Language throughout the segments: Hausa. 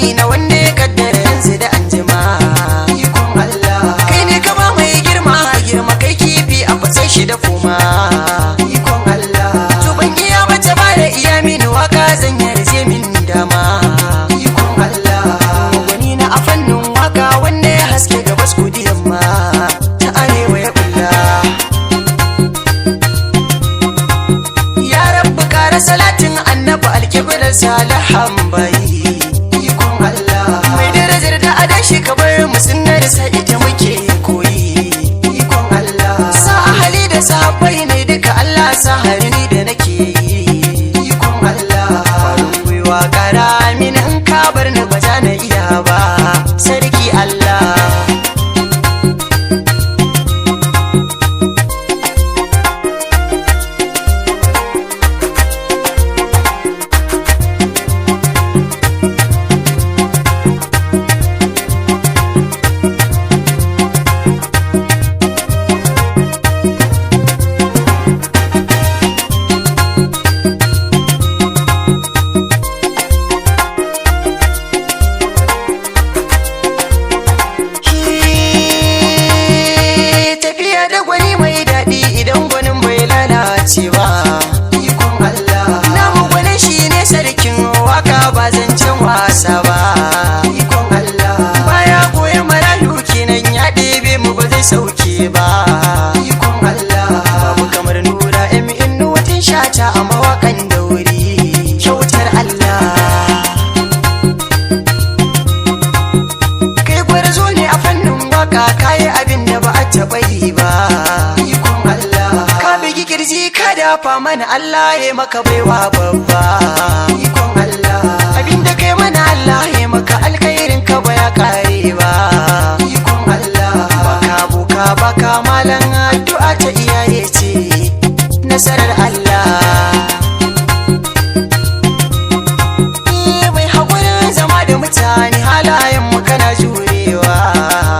imani na wanda ya kaddara yanzu da anjima. Ikon Allah kai ne ka ba mai girma girma kai kifi a fatsai shi da fuma. Ikon Allah to ban iya bace ba da iya mini waka zan yarje min dama. Ikon Allah wani na a fannin waka wanda ya haske gabas kudi yamma ta arewa ya bulla. Ya rabbi kara salatin annabi alkibrar salihan bayi. Ikon Allah mai darajar da adashi ka bar mu sunnar sa ita muke koyi. Ikon Allah sa ahali da sahabbai ne duka Allah sa harini da nake yi. Ikon Allah farin gwiwa kara min in ka bar ni ba za na iya ba sarki Allah. Cewa ikon Allah namu gwanin shi ne sarkin waka ba zancen wasa ba. Ikon Allah baya goyon marayu kenan ya ɗebe mu ba zai sauke ba. Ikon Allah babu kamar nura in watan shata a mawakan dauri kyautar Allah. Kai gwarzo ne a fannin waka kayi abin da ba a taɓa yi ba. Ikon Allah ka bigi kirji ka dafa mana Allah ya maka baiwa babba. Ikon Allah abinda kai mana Allah ya maka alkhairin ka ba ya kare ba. Ikon Allah baka buka baka malan addu'a ta iyaye ce nasarar Allah. Mai haƙurin zama da mutane halayen mu kana jurewa.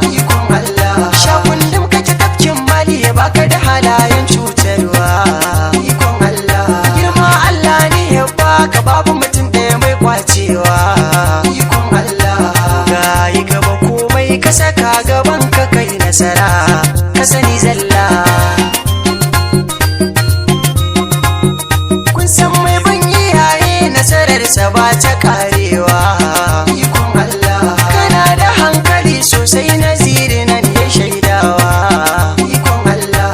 Ikon Allah sha kullum kake tafkin mali ya baka da halayen cutarwa. Ka babu mutum ɗaya mai kwacewa. Ikon Allah ga yi gaba komai ka saka gaban ka kai nasara ka sani zalla. Kun san mai ban iyaye nasararsa ba ta karewa. Ikon Allah kana da hankali sosai naziri nan ya shaidawa. Ikon Allah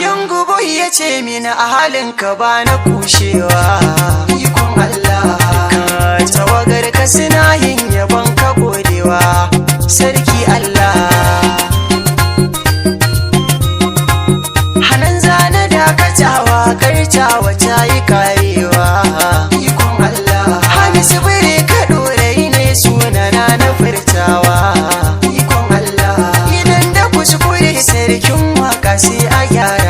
yangu boy ya ce mini a halin ka ba na kushewa. Tawagar ka suna yin yabon ka godewa sarki Allah. Hanan zane dakatawa kartawa ta yi karewa. Ikon Allah Hamisu bire ka ɗorayi ne sunana na furtawa. Ikon Allah idan da kuskure sarkin waka sai a gyara.